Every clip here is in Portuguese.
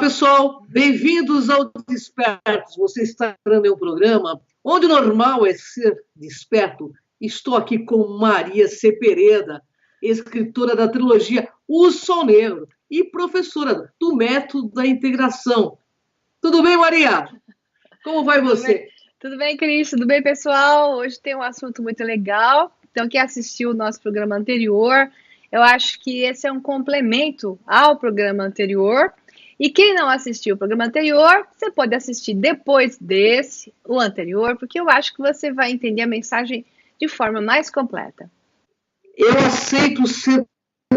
pessoal, bem-vindos ao Despertos. Você está entrando em um programa onde o normal é ser desperto. Estou aqui com Maria Cepereda, escritora da trilogia O Sol Negro e professora do Método da Integração. Tudo bem, Maria? Como vai você? Tudo bem, Cris? Tudo bem, pessoal? Hoje tem um assunto muito legal. Então, quem assistiu o nosso programa anterior, eu acho que esse é um complemento ao programa anterior. E quem não assistiu o programa anterior, você pode assistir depois desse, o anterior, porque eu acho que você vai entender a mensagem de forma mais completa. Eu aceito ser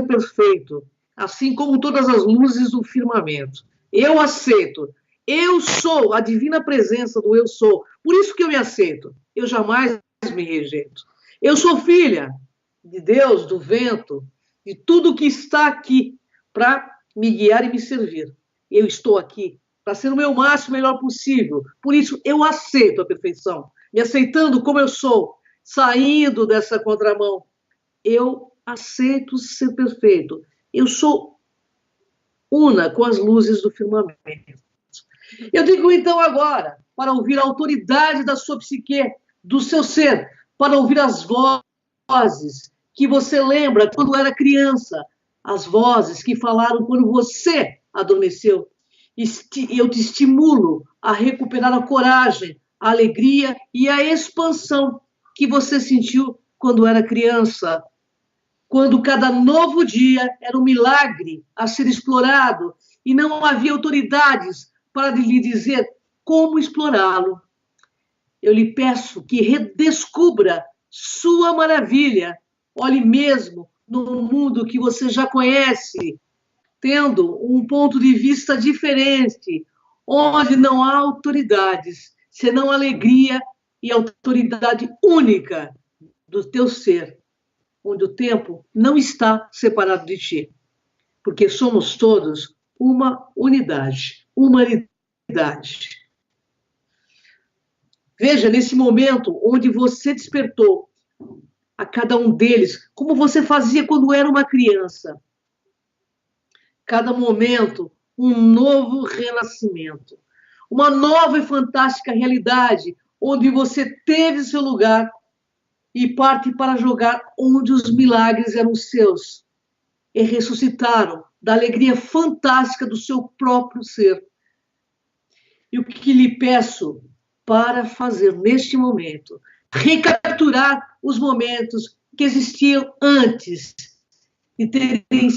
perfeito, assim como todas as luzes do firmamento. Eu aceito. Eu sou a divina presença do eu sou. Por isso que eu me aceito. Eu jamais me rejeito. Eu sou filha de Deus, do vento, de tudo que está aqui para me guiar e me servir. Eu estou aqui para ser o meu máximo melhor possível. Por isso, eu aceito a perfeição. Me aceitando como eu sou, saindo dessa contramão. Eu aceito ser perfeito. Eu sou una com as luzes do firmamento. Eu digo então agora, para ouvir a autoridade da sua psique, do seu ser, para ouvir as vozes que você lembra quando era criança, as vozes que falaram quando você adormeceu. Eu te estimulo a recuperar a coragem, a alegria e a expansão que você sentiu quando era criança, quando cada novo dia era um milagre a ser explorado e não havia autoridades para lhe dizer como explorá-lo. Eu lhe peço que redescubra sua maravilha. Olhe mesmo no mundo que você já conhece, tendo um ponto de vista diferente, onde não há autoridades, senão alegria e autoridade única do teu ser, onde o tempo não está separado de ti, porque somos todos uma unidade, humanidade. Veja, nesse momento onde você despertou a cada um deles, como você fazia quando era uma criança. Cada momento, um novo renascimento. Uma nova e fantástica realidade, onde você teve seu lugar e parte para jogar onde os milagres eram seus. E ressuscitaram da alegria fantástica do seu próprio ser. E o que lhe peço para fazer neste momento? Recapturar os momentos que existiam antes de terem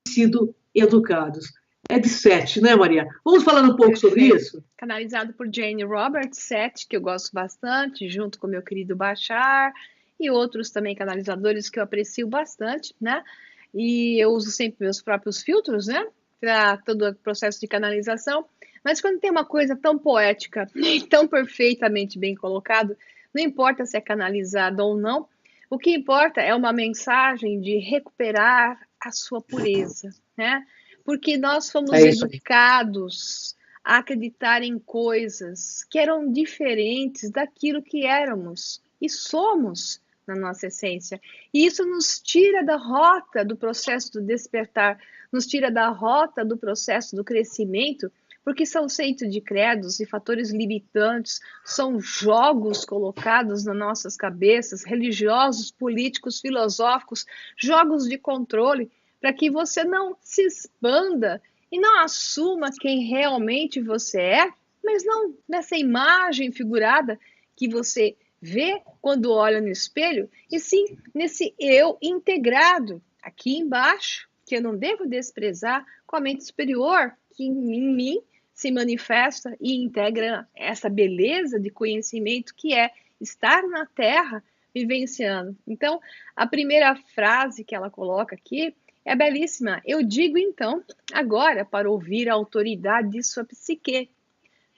sido educados. É de Sete, né, Maria? Vamos falar um pouco sobre isso? Canalizado por Jane Roberts, Sete, que eu gosto bastante, junto com meu querido Bashar, e outros também canalizadores que eu aprecio bastante, né? E eu uso sempre meus próprios filtros, né? Para todo o processo de canalização. Mas quando tem uma coisa tão poética e tão perfeitamente bem colocado, não importa se é canalizado ou não, o que importa é uma mensagem de recuperar a sua pureza, né? Porque nós fomos educados a acreditar em coisas que eram diferentes daquilo que éramos e somos na nossa essência. E isso nos tira da rota do processo do despertar, nos tira da rota do processo do crescimento, porque são feitos de credos e fatores limitantes, são jogos colocados nas nossas cabeças, religiosos, políticos, filosóficos, jogos de controle, para que você não se expanda e não assuma quem realmente você é, mas não nessa imagem figurada que você vê quando olha no espelho, e sim nesse eu integrado aqui embaixo, que eu não devo desprezar, com a mente superior que em mim se manifesta e integra essa beleza de conhecimento que é estar na Terra vivenciando. Então, a primeira frase que ela coloca aqui é belíssima. Eu digo, então, agora, para ouvir a autoridade de sua psique,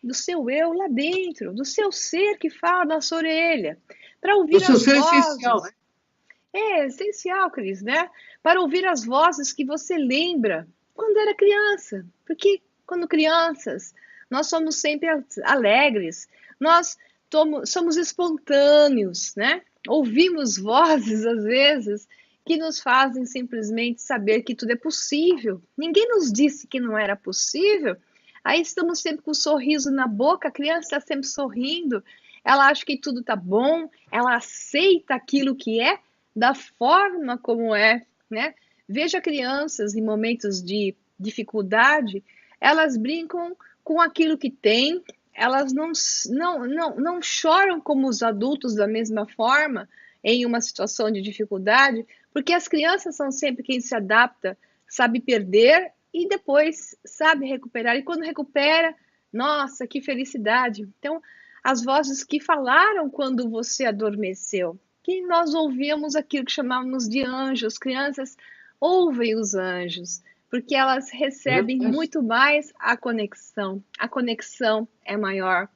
do seu eu lá dentro, do seu ser que fala na sua orelha, para ouvir as vozes. Do seu ser essencial, né? É essencial, Cris, né? Para ouvir as vozes que você lembra quando era criança, porque quando crianças, nós somos sempre alegres, nós somos espontâneos, né? Ouvimos vozes, às vezes, que nos fazem simplesmente saber que tudo é possível. Ninguém nos disse que não era possível, Aí estamos sempre com um sorriso na boca, a criança está sempre sorrindo, ela acha que tudo está bom, ela aceita aquilo que é da forma como é, né? Veja crianças em momentos de dificuldade, elas brincam com aquilo que têm, elas não choram como os adultos da mesma forma em uma situação de dificuldade, porque as crianças são sempre quem se adapta, sabe perder e depois sabe recuperar. E quando recupera, nossa, que felicidade. Então, as vozes que falaram quando você adormeceu, que nós ouvíamos aquilo que chamávamos de anjos, crianças ouvem os anjos, porque elas recebem muito mais a conexão. A conexão é maior.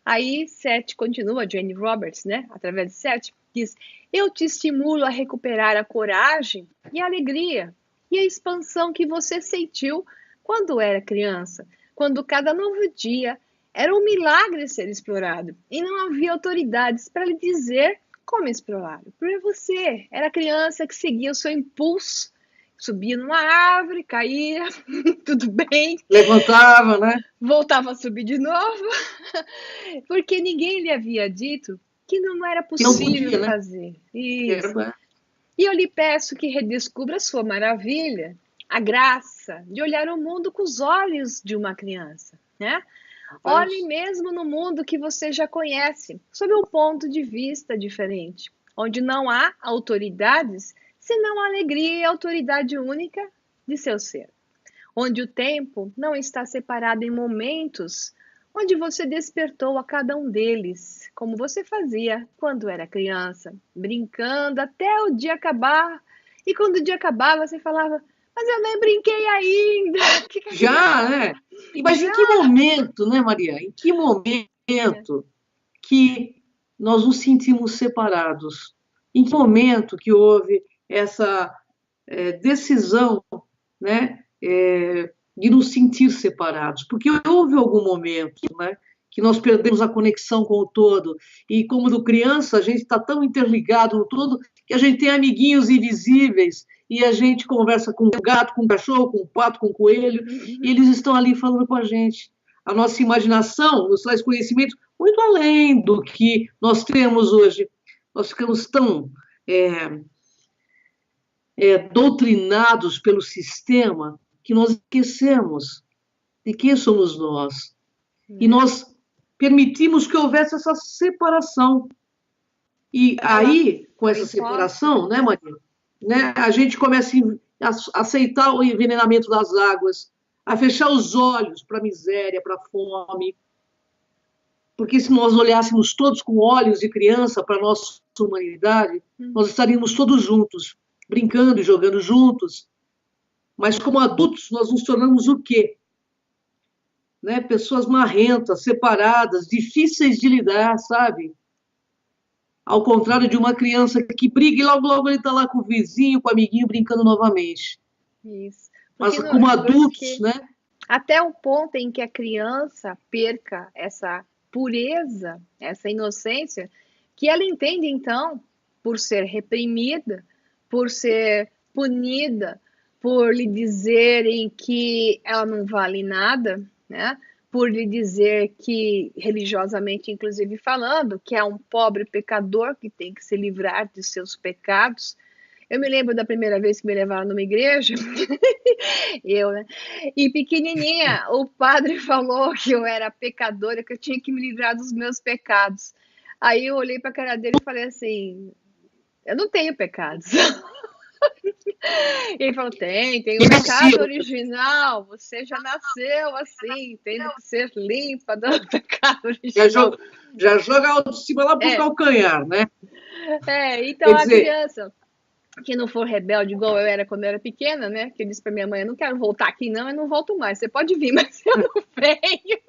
Aí Seth continua, Jane Roberts, né? Através de Seth, diz: eu te estimulo a recuperar a coragem e a alegria e a expansão que você sentiu quando era criança, quando cada novo dia era um milagre ser explorado e não havia autoridades para lhe dizer como explorar. Porque você era criança que seguia o seu impulso, subia numa árvore, caía, tudo bem. Levantava, né? Voltava a subir de novo, porque ninguém lhe havia dito que não era Que não possível podia, né? fazer. Isso. E eu lhe peço que redescubra a sua maravilha, a graça de olhar o mundo com os olhos de uma criança, né? Olhe mesmo no mundo que você já conhece, sob um ponto de vista diferente, onde não há autoridades, senão a alegria e a autoridade única de seu ser. Onde o tempo não está separado em momentos, onde você despertou a cada um deles, como você fazia quando era criança, brincando até o dia acabar. E quando o dia acabava, você falava: mas eu nem brinquei ainda. Já, né? Mas em que momento, né, Maria? Em que momento que nós nos sentimos separados? Em que momento que houve essa decisão, né, de nos sentir separados? Porque houve algum momento, né, que nós perdemos a conexão com o todo. E como do criança, a gente está tão interligado no todo que a gente tem amiguinhos invisíveis e a gente conversa com o gato, com o cachorro, com o pato, com o coelho, e eles estão ali falando com a gente. A nossa imaginação nos traz conhecimento muito além do que nós temos hoje. Nós ficamos tão doutrinados pelo sistema que nós esquecemos de quem somos nós. E nós permitimos que houvesse essa separação. E aí, com essa separação, né, Maria, né, a gente começa a aceitar o envenenamento das águas, a fechar os olhos para a miséria, para a fome. Porque se nós olhássemos todos com olhos de criança para a nossa humanidade, nós estaríamos todos juntos, brincando e jogando juntos. Mas como adultos, nós nos tornamos o quê? Né? Pessoas marrentas, separadas, difíceis de lidar, sabe? Ao contrário de uma criança que briga e logo, logo ele está lá com o vizinho, com o amiguinho, brincando novamente. Isso. Mas como adultos, né? Até o ponto em que a criança perca essa pureza, essa inocência, que ela entende, então, por ser reprimida, por ser punida, por lhe dizerem que ela não vale nada, né? Por lhe dizer que, religiosamente, inclusive falando, que é um pobre pecador que tem que se livrar de seus pecados. Eu me lembro da primeira vez que me levaram numa igreja, né? E pequenininha, o padre falou que eu era pecadora, que eu tinha que me livrar dos meus pecados. Aí eu olhei para a cara dele e falei assim: eu não tenho pecados. E ele falou: tem um pecado original, você já nasceu assim, tendo que ser limpa do pecado original. Já joga a autoestima lá pro calcanhar, né? Então a criança que não for rebelde igual eu era quando eu era pequena, né? Que eu disse para minha mãe: eu não quero voltar aqui não, eu não volto mais. Você pode vir, mas eu não venho.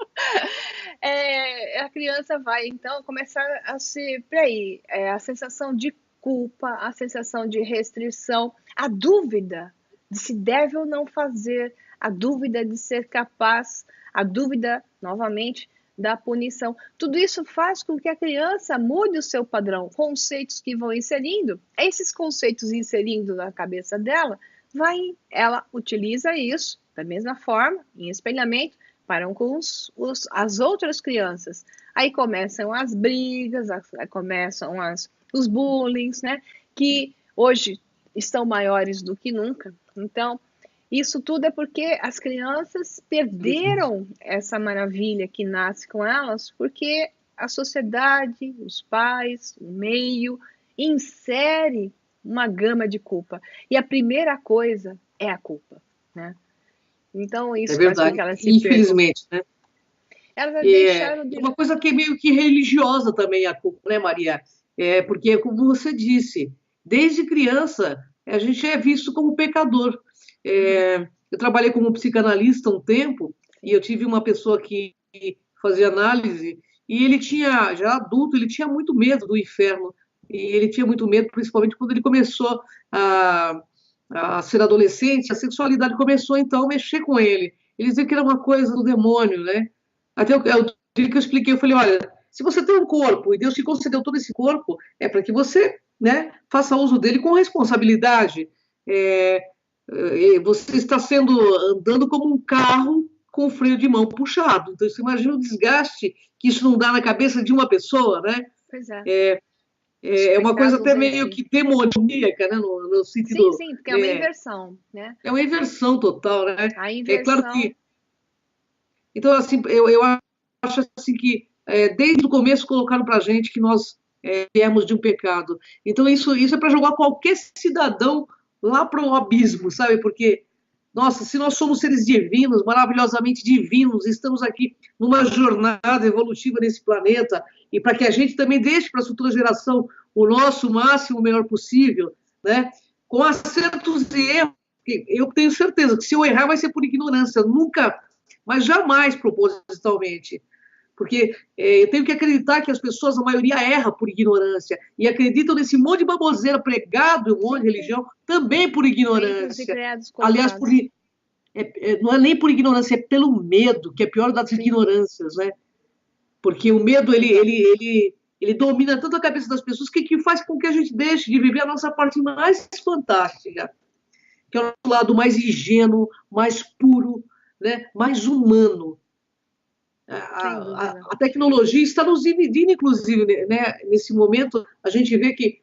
A criança vai então começar a se, peraí, a sensação de culpa, a sensação de restrição, a dúvida de se deve ou não fazer, a dúvida de ser capaz, a dúvida, novamente, da punição. Tudo isso faz com que a criança mude o seu padrão, conceitos que vão inserindo, esses conceitos inserindo na cabeça dela, ela utiliza isso da mesma forma, em espelhamento, comparam com as outras crianças. Aí começam as brigas, começam os bullying, né? Que hoje estão maiores do que nunca. Então, isso tudo é porque as crianças perderam essa maravilha que nasce com elas, porque a sociedade, os pais, o meio, insere uma gama de culpa. E a primeira coisa é a culpa, né? Então, É isso faz com verdade, que elas se percam. infelizmente, né? Elas É deixaram de... uma coisa que é meio que religiosa também a culpa, né, Maria? Porque, como você disse, desde criança a gente é visto como pecador. Eu trabalhei como psicanalista um tempo e eu tive uma pessoa que fazia análise e ele tinha, já adulto, ele tinha muito medo do inferno. E ele tinha muito medo, principalmente quando ele começou a, a ser adolescente, a sexualidade começou então a mexer com ele. Ele dizia que era uma coisa do demônio, né? Até o dia que eu expliquei, eu falei, olha, se você tem um corpo e Deus te concedeu todo esse corpo, é para que você, né, faça uso dele com responsabilidade. É, você está andando como um carro com o freio de mão puxado. Então, você imagina o desgaste que isso não dá na cabeça de uma pessoa, né? Pois é. É uma coisa até meio que demoníaca, né? No sentido. Sim, porque é uma inversão, né? É uma inversão total, né? A É claro inversão... que. Então, assim, eu acho assim que desde o começo colocaram para a gente que nós viemos de um pecado. Então, isso é para jogar qualquer cidadão lá para o abismo, sabe? Porque, nossa, se nós somos seres divinos, maravilhosamente divinos, estamos aqui numa jornada evolutiva nesse planeta, e para que a gente também deixe para a futura geração o nosso máximo, o melhor possível, né? Com acertos e erros, eu tenho certeza que se eu errar vai ser por ignorância, nunca, mas jamais propositalmente. Porque eu tenho que acreditar que as pessoas, a maioria, erra por ignorância e acreditam nesse monte de baboseira pregado, um monte de religião, também por ignorância. Aliás, não é nem por ignorância, é pelo medo, que é pior das ignorâncias, né? Porque o medo, ele domina tanto a cabeça das pessoas que faz com que a gente deixe de viver a nossa parte mais fantástica, que é o lado mais ingênuo, mais puro, né? Mais humano. A tecnologia está nos dividindo, inclusive, né? Nesse momento, a gente vê que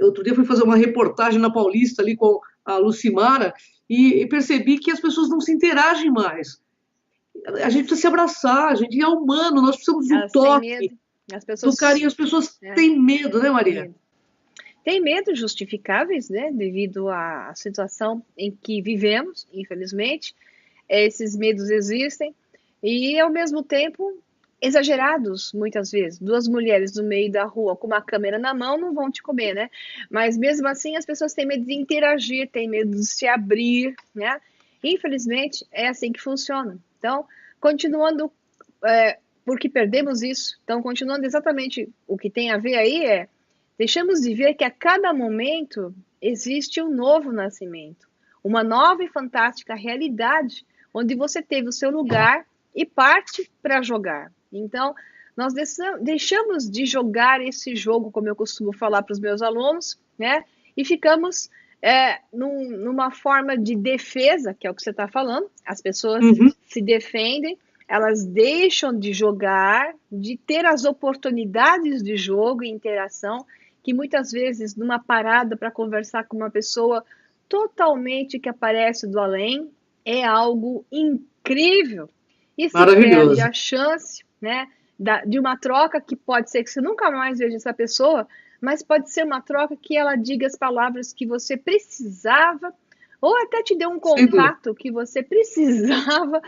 outro dia fui fazer uma reportagem na Paulista ali com a Lucimara e percebi que as pessoas não se interagem mais. A gente precisa se abraçar, a gente é humano, nós precisamos do toque, do carinho. As pessoas têm medo, né, Maria? Tem medos justificáveis, né, devido à situação em que vivemos, infelizmente. Esses medos existem. E, ao mesmo tempo, exagerados, muitas vezes. Duas mulheres no meio da rua com uma câmera na mão não vão te comer, né? Mas, mesmo assim, as pessoas têm medo de interagir, têm medo de se abrir, né? Infelizmente, é assim que funciona. Então, continuando, porque perdemos isso, então, continuando exatamente o que tem a ver aí deixamos de ver que a cada momento existe um novo nascimento, uma nova e fantástica realidade, onde você teve o seu lugar e parte para jogar. Então, nós deixamos de jogar esse jogo, como eu costumo falar para os meus alunos, né? E ficamos numa forma de defesa, que é o que você está falando. As pessoas se defendem, elas deixam de jogar, de ter as oportunidades de jogo e interação, que muitas vezes, numa parada para conversar com uma pessoa totalmente que aparece do além, é algo incrível. E se perde a chance, né, de uma troca que pode ser que você nunca mais veja essa pessoa, mas pode ser uma troca que ela diga as palavras que você precisava, ou até te dê um contato que você precisava.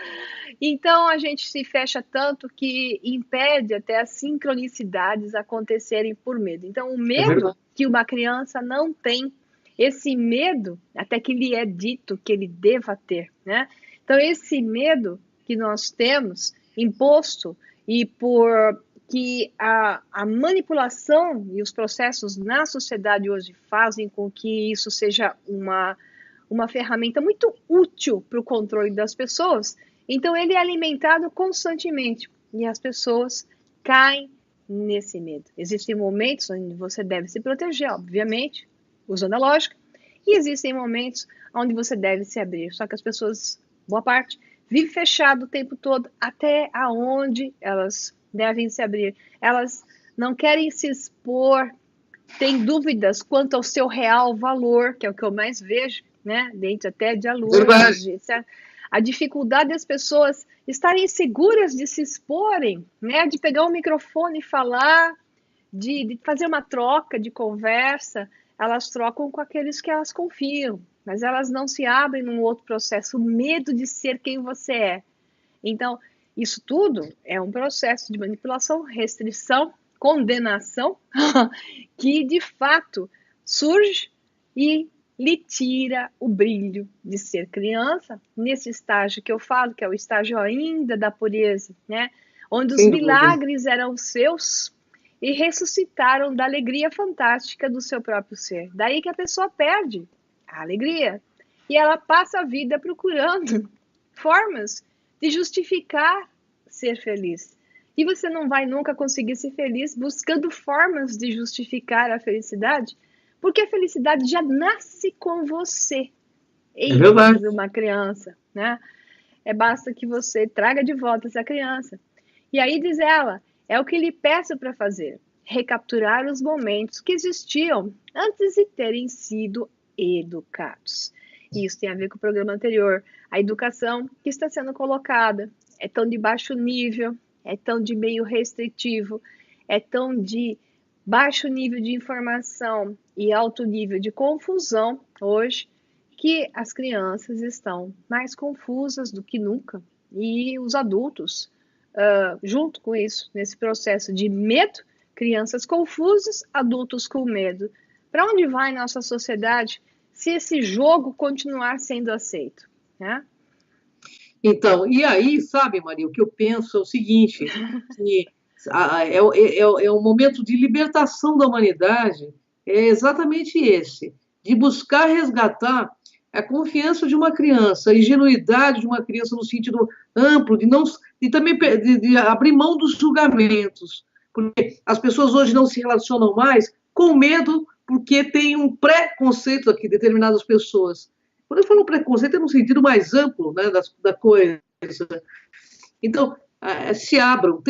Então, a gente se fecha tanto que impede até as sincronicidades acontecerem por medo. Então, o medo que uma criança não tem, esse medo, até que lhe é dito que ele deva ter, né? Então, esse medo que nós temos imposto e por que a manipulação e os processos na sociedade hoje fazem com que isso seja uma ferramenta muito útil para o controle das pessoas. Então, ele é alimentado constantemente e as pessoas caem nesse medo. Existem momentos onde você deve se proteger, obviamente, usando a lógica, e existem momentos onde você deve se abrir. Só que as pessoas, boa parte, vive fechado o tempo todo, até aonde elas devem se abrir. Elas não querem se expor, têm dúvidas quanto ao seu real valor, que é o que eu mais vejo, né? Dentro até de alunos, etc. A dificuldade das pessoas estarem seguras de se exporem, né? De pegar um microfone e falar, de fazer uma troca de conversa, elas trocam com aqueles que elas confiam, mas elas não se abrem num outro processo, o medo de ser quem você é. Então, isso tudo é um processo de manipulação, restrição, condenação, que de fato surge e lhe tira o brilho de ser criança, nesse estágio que eu falo, que é o estágio ainda da pureza, né? Onde os milagres eram seus e ressuscitaram da alegria fantástica do seu próprio ser. Daí que a pessoa perde a alegria e ela passa a vida procurando formas de justificar ser feliz. E você não vai nunca conseguir ser feliz buscando formas de justificar a felicidade, porque a felicidade já nasce com você. É verdade. Uma criança, né? Basta que você traga de volta essa criança. E aí diz ela, é o que lhe peço para fazer, recapturar os momentos que existiam antes de terem sido educados. E isso tem a ver com o programa anterior. A educação que está sendo colocada é tão de baixo nível, é tão de meio restritivo, é tão de baixo nível de informação e alto nível de confusão hoje, que as crianças estão mais confusas do que nunca. E os adultos, junto com isso, nesse processo de medo, crianças confusas, adultos com medo. Para onde vai nossa sociedade se esse jogo continuar sendo aceito, né? Então, e aí, sabe, Maria, o que eu penso é o seguinte, que é o momento de libertação da humanidade, é exatamente esse, de buscar resgatar a confiança de uma criança, a ingenuidade de uma criança no sentido amplo, de também de abrir mão dos julgamentos, porque as pessoas hoje não se relacionam mais com medo, porque tem um preconceito aqui de determinadas pessoas. Quando eu falo preconceito, é no sentido mais amplo, né, da coisa. Então, se abram,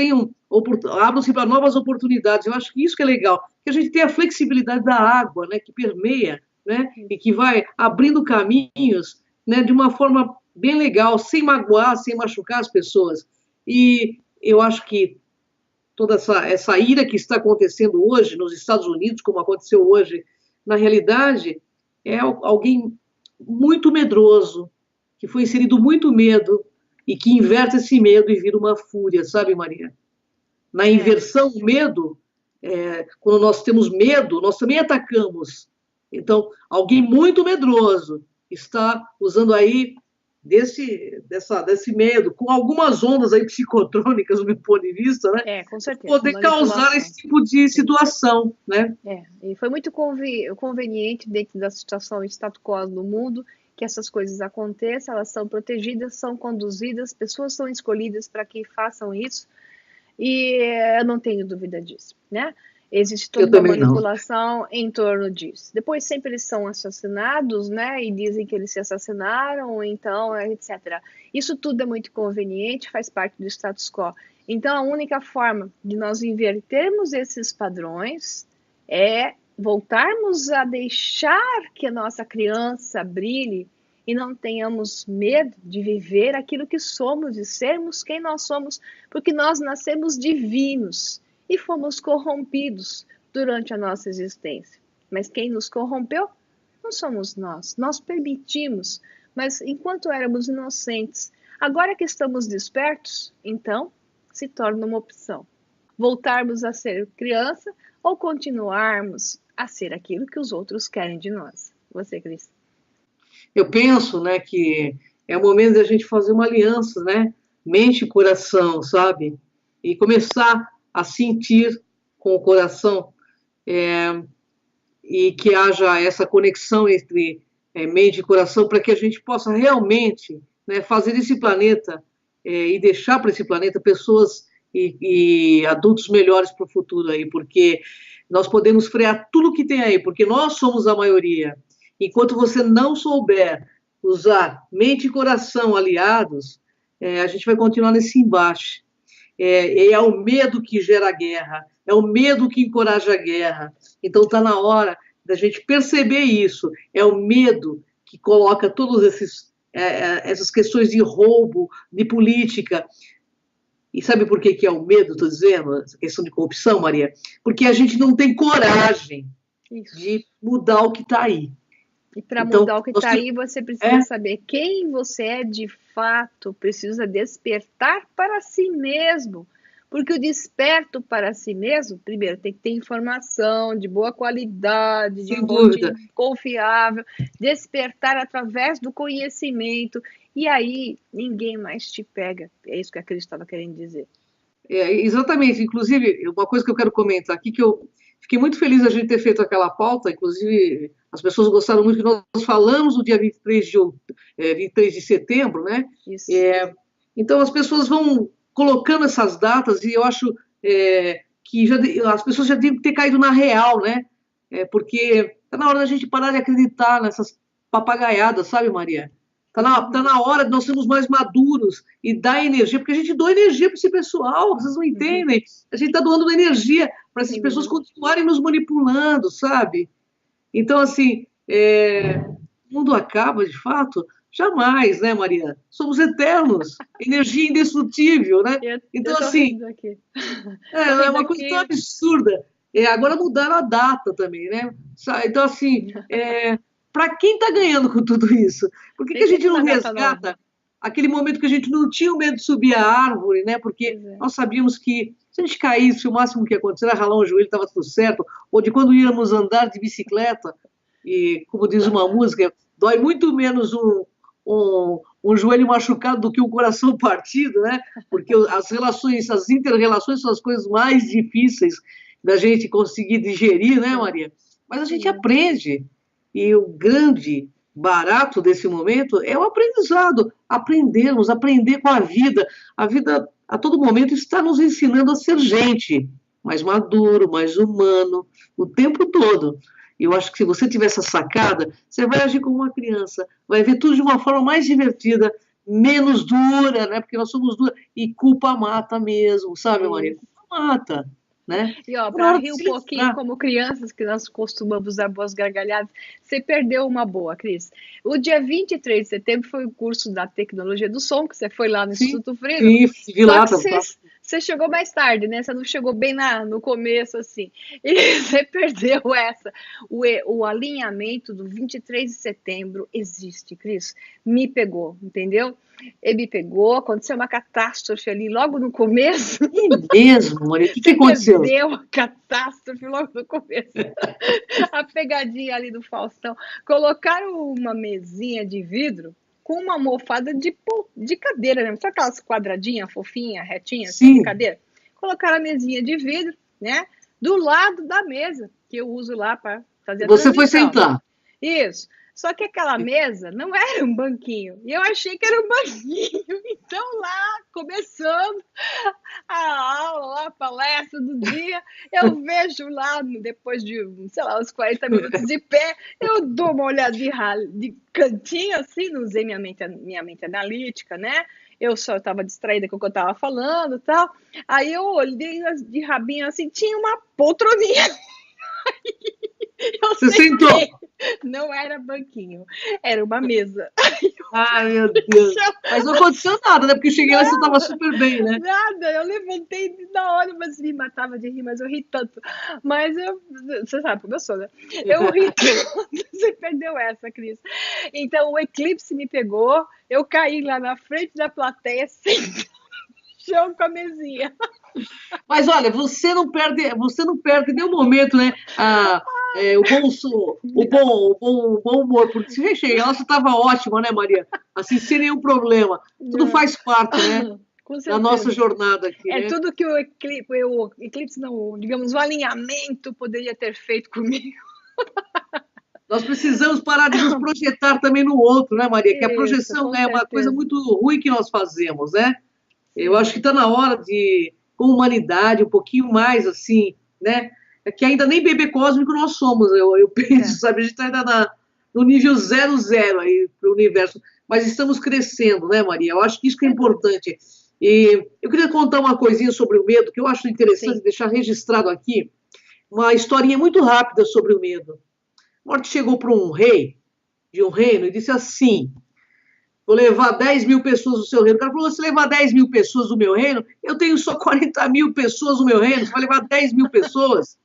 abram-se para novas oportunidades. Eu acho que isso que é legal, que a gente tem a flexibilidade da água, né, que permeia, né, e que vai abrindo caminhos, né, de uma forma bem legal, sem magoar, sem machucar as pessoas. E eu acho que toda essa ira que está acontecendo hoje nos Estados Unidos, como aconteceu hoje, na realidade, é alguém muito medroso, que foi inserido muito medo e que inverte esse medo e vira uma fúria, sabe, Maria? Na inversão, o medo, quando nós temos medo, nós também atacamos. Então, alguém muito medroso está usando aí desse medo, com algumas ondas aí psicotrônicas, do meu ponto de vista, né? Com certeza. Poder causar esse tipo de situação, né? E foi muito conveniente dentro da situação status quo do mundo que essas coisas aconteçam, elas são protegidas, são conduzidas, pessoas são escolhidas para que façam isso, e eu não tenho dúvida disso, né? Existe toda uma manipulação em torno disso. Depois sempre eles são assassinados, né? E dizem que eles se assassinaram, então, etc. Isso tudo é muito conveniente, faz parte do status quo. Então, a única forma de nós invertermos esses padrões é voltarmos a deixar que a nossa criança brilhe e não tenhamos medo de viver aquilo que somos e sermos quem nós somos, porque nós nascemos divinos e fomos corrompidos durante a nossa existência. Mas quem nos corrompeu não somos nós. Nós permitimos, mas enquanto éramos inocentes, agora que estamos despertos, então se torna uma opção. Voltarmos a ser criança ou continuarmos a ser aquilo que os outros querem de nós. Você, Cris? Eu penso, né, que é o momento da gente fazer uma aliança, né? Mente e coração, sabe? E começar a sentir com o coração, e que haja essa conexão entre mente e coração, para que a gente possa realmente, né, fazer esse planeta e deixar para esse planeta pessoas e adultos melhores para o futuro aí, porque nós podemos frear tudo que tem aí, porque nós somos a maioria. Enquanto você não souber usar mente e coração aliados, a gente vai continuar nesse embate. É o medo que gera a guerra, é o medo que encoraja a guerra. Então está na hora da gente perceber isso. É o medo que coloca todas essas questões de roubo, de política. E sabe por que é o medo, estou dizendo, essa questão de corrupção, Maria? Porque a gente não tem coragem de mudar o que está aí. E para mudar o que está aí, você precisa saber quem você é de fato, precisa despertar para si mesmo. Porque o desperto para si mesmo, primeiro, tem que ter informação de boa qualidade, de fonte confiável, despertar através do conhecimento, e aí ninguém mais te pega. É isso que a Cris estava querendo dizer. Exatamente. Inclusive, uma coisa que eu quero comentar aqui, que eu fiquei muito feliz de a gente ter feito aquela pauta, inclusive as pessoas gostaram muito que nós falamos no dia 23 de setembro, né? Isso. Então as pessoas vão colocando essas datas e eu acho que as pessoas já devem ter caído na real, né? Porque está na hora da gente parar de acreditar nessas papagaiadas, sabe, Maria? Está na hora de nós sermos mais maduros e dar energia, porque a gente doa energia para esse pessoal, vocês não entendem. A gente está doando energia para essas pessoas continuarem nos manipulando, sabe? Então, assim, o mundo acaba, de fato? Jamais, né, Maria? Somos eternos, energia indestrutível, né? Então, assim, é uma coisa tão absurda. Agora mudaram a data também, né? Então, assim, para quem está ganhando com tudo isso? Por que a gente não resgata aquele momento que a gente não tinha o medo de subir a árvore, né? Porque nós sabíamos que se a gente caísse, o máximo que ia acontecer era ralar um joelho, estava tudo certo. Ou de quando íamos andar de bicicleta, e como diz uma música, dói muito menos um joelho machucado do que um coração partido, né? Porque as inter-relações são as coisas mais difíceis da gente conseguir digerir, né, Maria? Mas a gente aprende. E o grande barato desse momento é o aprendizado. Aprender com a vida. A vida, a todo momento, está nos ensinando a ser gente, mais maduro, mais humano, o tempo todo. E eu acho que se você tiver essa sacada, você vai agir como uma criança, vai ver tudo de uma forma mais divertida, menos dura, né? Porque nós somos duras. E culpa mata mesmo, sabe, Maria? Culpa mata. Né? E para rir um pouquinho como crianças, que nós costumamos dar boas gargalhadas, você perdeu uma boa, Cris. O dia 23 de setembro foi o curso da tecnologia do som, que você foi lá no Instituto Freedom. Sim, vi lá. Você chegou mais tarde, né? Você não chegou bem no começo, assim. E você perdeu essa. O alinhamento do 23 de setembro existe, Cris. Me pegou, entendeu? Ele me pegou, aconteceu uma catástrofe ali logo no começo. É mesmo, Maria? O que aconteceu? Perdeu a catástrofe logo no começo. A pegadinha ali do Faustão. Colocaram uma mesinha de vidro com uma almofada de cadeira mesmo. Sabe aquelas quadradinhas, fofinhas, retinhas, assim, de cadeira? Colocaram a mesinha de vidro, né? Do lado da mesa, que eu uso lá para fazer a Você foi sentar. Isso. Só que aquela mesa não era um banquinho. E eu achei que era um banquinho. Então, lá, começando a aula, a palestra do dia, eu vejo lá, depois de, sei lá, uns 40 minutos de pé, eu dou uma olhadinha de cantinho, assim, não usei minha mente analítica, né? Eu só estava distraída com o que eu estava falando e tal. Aí eu olhei de rabinho, assim, tinha uma poltroninha. Você sentou? Não era banquinho, era uma mesa. Ai, meu Deus. Mas não aconteceu nada, né? Porque eu cheguei lá e você estava super bem, né? Nada, eu levantei na hora, mas me matava de rir, mas eu ri tanto. Mas você sabe como eu sou, né? Eu ri tanto. Você perdeu essa, Cris. Então o eclipse me pegou, eu caí lá na frente da plateia, sentado no chão com a mesinha. Mas olha, você não perde nenhum momento, né? O bom humor, porque se cheguei lá, você estava ótima, né, Maria? Assim, sem nenhum problema. Tudo faz parte, né? Da nossa jornada aqui. É, né? Tudo que o eclipse não, digamos, o alinhamento poderia ter feito comigo. Nós precisamos parar de nos projetar também no outro, né, Maria? Que a projeção é uma coisa muito ruim que nós fazemos, né? Eu acho que está na hora de, com humanidade, um pouquinho mais assim, né? Que ainda nem bebê cósmico nós somos, eu penso, sabe? A gente está ainda no nível 00 aí para o universo. mas estamos crescendo, né, Maria? Eu acho que isso que é importante. E eu queria contar uma coisinha sobre o medo, que eu acho interessante Sim. deixar registrado aqui, uma historinha muito rápida sobre o medo. Morte chegou para um rei de um reino e disse assim: vou levar 10 mil pessoas do seu reino. O cara falou: se levar 10 mil pessoas do meu reino, eu tenho só 40 mil pessoas no meu reino, você vai levar 10 mil pessoas?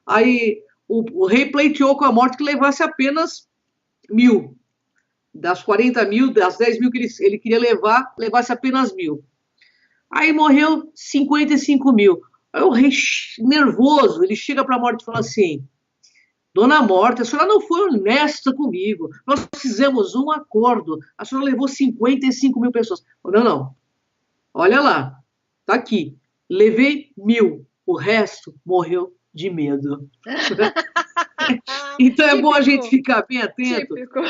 Aí o rei pleiteou com a morte que levasse apenas 1.000. Das 40 mil, das 10 mil que ele queria levar, levasse apenas 1.000. Aí morreu 55 mil. Aí o rei, nervoso, ele chega para a morte e fala assim: Dona Morte, a senhora não foi honesta comigo. Nós fizemos um acordo. A senhora levou 55 mil pessoas. Não, não. Olha lá. Tá aqui. Levei 1.000. O resto morreu de medo. Então é bom a gente ficar bem atento. Típico.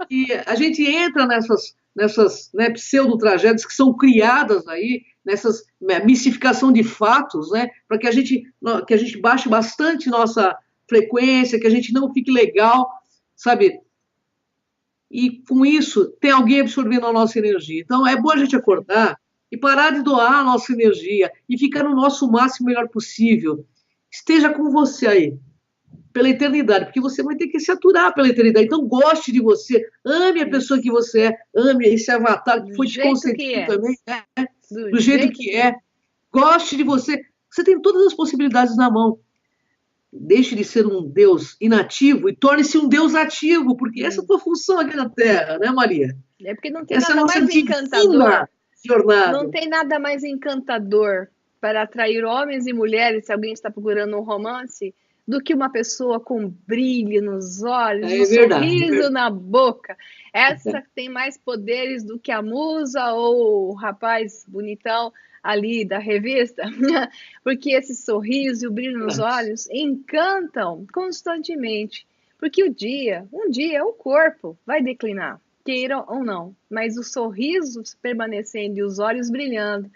E a gente entra nessas né, pseudo-tragédias que são criadas aí, nessas mistificação de fatos, né, para que a gente baixe bastante nossa frequência, que a gente não fique legal, sabe? E com isso, tem alguém absorvendo a nossa energia. Então, é bom a gente acordar e parar de doar a nossa energia e ficar no nosso máximo melhor possível. Esteja com você aí, pela eternidade, porque você vai ter que se aturar pela eternidade. Então, goste de você, ame a pessoa que você é, ame esse avatar que foi te concedido também, né? Do jeito que é. Goste de você. Você tem todas as possibilidades na mão. Deixe de ser um Deus inativo e torne-se um Deus ativo, porque essa é a tua função aqui na Terra, né, Maria? É porque não tem essa nada mais encantador. Jornada. Não tem nada mais encantador para atrair homens e mulheres, se alguém está procurando um romance, do que uma pessoa com brilho nos olhos, um sorriso na boca. Essa tem mais poderes do que a musa ou o rapaz bonitão ali da revista, porque esse sorriso e o brilho nos olhos encantam constantemente, porque um dia o corpo vai declinar, queiram ou não, mas o sorriso permanecendo e os olhos brilhando,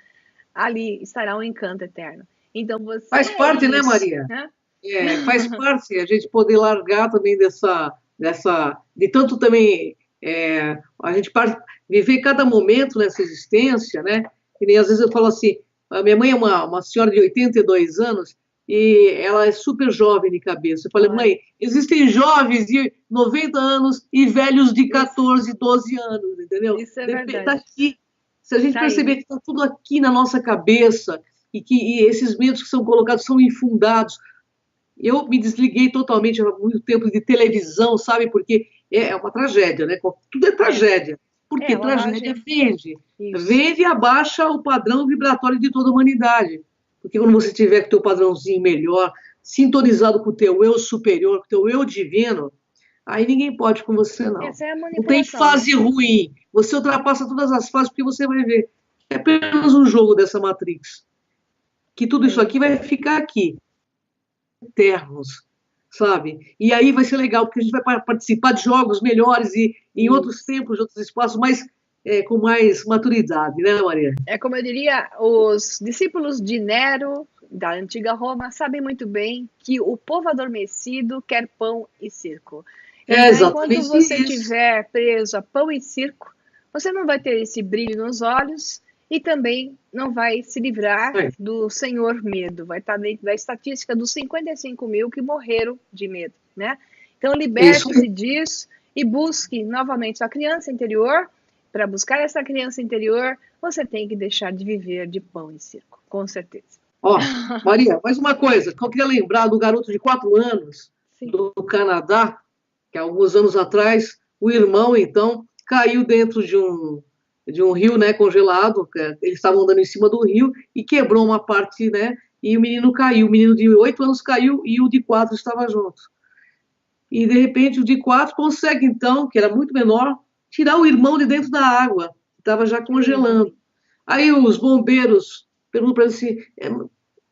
ali estará um encanto eterno. Então você faz parte, né, Maria? Né? Faz parte a gente poder largar também de tanto também a gente viver cada momento nessa existência, né? E nem às vezes eu falo assim, a minha mãe é uma senhora de 82 anos e ela é super jovem de cabeça. Eu falei, mãe, existem jovens de 90 anos e velhos de 14, 12 anos, entendeu? Isso é verdade. Tá aqui. Se a gente perceber que está tudo aqui na nossa cabeça e esses medos que são colocados são infundados. Eu me desliguei totalmente há muito tempo de televisão, sabe? Porque é uma tragédia, né? Tudo é tragédia. Porque tragédia vende. Isso. Vende e abaixa o padrão vibratório de toda a humanidade. Porque quando você tiver com o teu padrãozinho melhor, sintonizado com o teu eu superior, com o teu eu divino, aí ninguém pode com você, não. Essa é a manipulação. Não tem fase ruim. Você ultrapassa todas as fases, porque você vai ver. É apenas um jogo dessa Matrix. Que tudo isso aqui vai ficar aqui. Eternos, sabe? E aí vai ser legal, porque a gente vai participar de jogos melhores e em outros tempos, em outros espaços, mas com mais maturidade, né, Maria? É como eu diria, os discípulos de Nero, da antiga Roma, sabem muito bem que o povo adormecido quer pão e circo. Então, enquanto você estiver preso a pão e circo, você não vai ter esse brilho nos olhos e também não vai se livrar do senhor medo. Vai estar dentro da estatística dos 55 mil que morreram de medo, né? Então, liberte-se disso e busque novamente sua criança interior. Para buscar essa criança interior, você tem que deixar de viver de pão e circo, com certeza. Maria, mais uma coisa, que eu queria lembrar do garoto de 4 anos, do Canadá, que há alguns anos atrás, o irmão, então, caiu dentro de um rio, né, congelado, eles estavam andando em cima do rio e quebrou uma parte, né, e o menino caiu, o menino de 8 anos caiu e o de 4 estava junto. E, de repente, o de 4 consegue, então, que era muito menor, tirar o irmão de dentro da água, que estava já congelando. Aí os bombeiros perguntam para ele assim,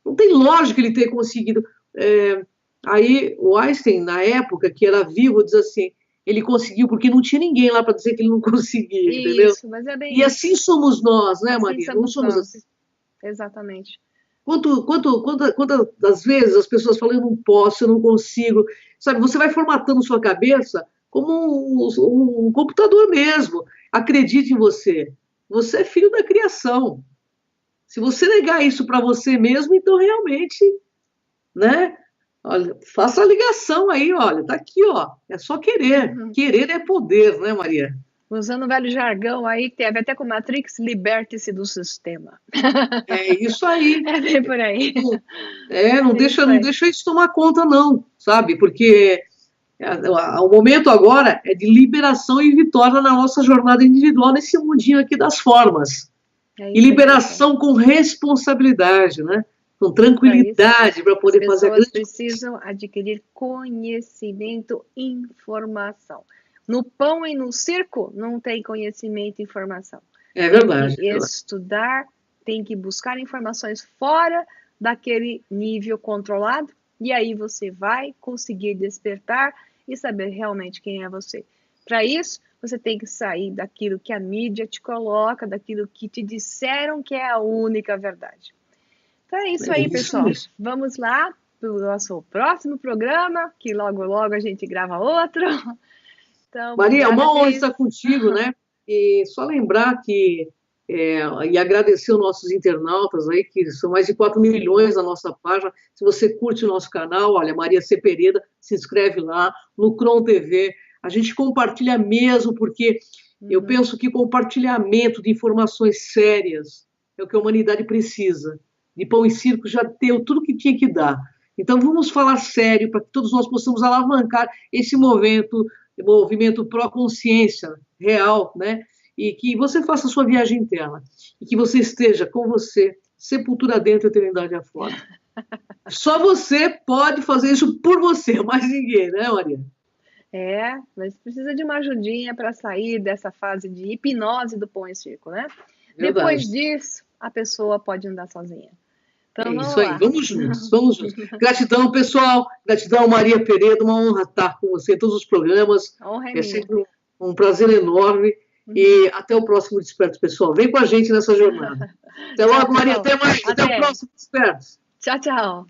não tem lógica ele ter conseguido. Aí o Einstein, na época, que era vivo, diz assim, ele conseguiu porque não tinha ninguém lá para dizer que ele não conseguia, entendeu? Mas é bem e assim somos nós, né, Maria? Não somos assim. Exatamente. Quantas das vezes as pessoas falam, eu não posso, eu não consigo, sabe? Você vai formatando sua cabeça como um computador mesmo. Acredite em você. Você é filho da criação. Se você negar isso para você mesmo, então realmente, né? Olha, faça a ligação aí, olha, tá aqui, ó. É só querer. Querer é poder, né, Maria? Usando o velho jargão aí, que tem a ver até com Matrix, liberte-se do sistema. É isso aí. É bem por aí. Não deixa isso tomar conta, não, sabe? Porque o momento agora é de liberação e vitória na nossa jornada individual, nesse mundinho aqui das formas. E liberação com responsabilidade, né? Com tranquilidade para poder fazer a grande... As pessoas precisam adquirir conhecimento e informação. No pão e no circo não tem conhecimento e informação. É verdade. Tem que estudar, tem que buscar informações fora daquele nível controlado, e aí você vai conseguir despertar e saber realmente quem é você. Para isso, você tem que sair daquilo que a mídia te coloca, daquilo que te disseram que é a única verdade. Então é isso aí, pessoal. Mesmo. Vamos lá para o nosso próximo programa, que logo, logo a gente grava outro. Então, Maria, é uma honra estar contigo, né? E só lembrar que, e agradecer aos nossos internautas aí, que são mais de 4 milhões na nossa página. Se você curte o nosso canal, olha, Maria C. Pereira, se inscreve lá, no Cron TV. A gente compartilha mesmo, porque eu penso que compartilhamento de informações sérias é o que a humanidade precisa. De Pão e Circo já deu tudo que tinha que dar. Então, vamos falar sério para que todos nós possamos alavancar esse movimento pró-consciência real, né? E que você faça a sua viagem interna. E que você esteja com você, sepultura dentro, eternidade afora. Só você pode fazer isso por você, mais ninguém, né, Maria? Mas precisa de uma ajudinha para sair dessa fase de hipnose do Pão e Circo, né? Verdade. Depois disso, a pessoa pode andar sozinha. Então, isso aí, vamos juntos, vamos juntos. Gratidão, pessoal, gratidão, Maria Pereira, uma honra estar com você em todos os programas. É sempre um prazer enorme. E até o próximo Despertos, pessoal. Vem com a gente nessa jornada. Até logo, Maria, até mais. Até o próximo Despertos. Tchau, tchau.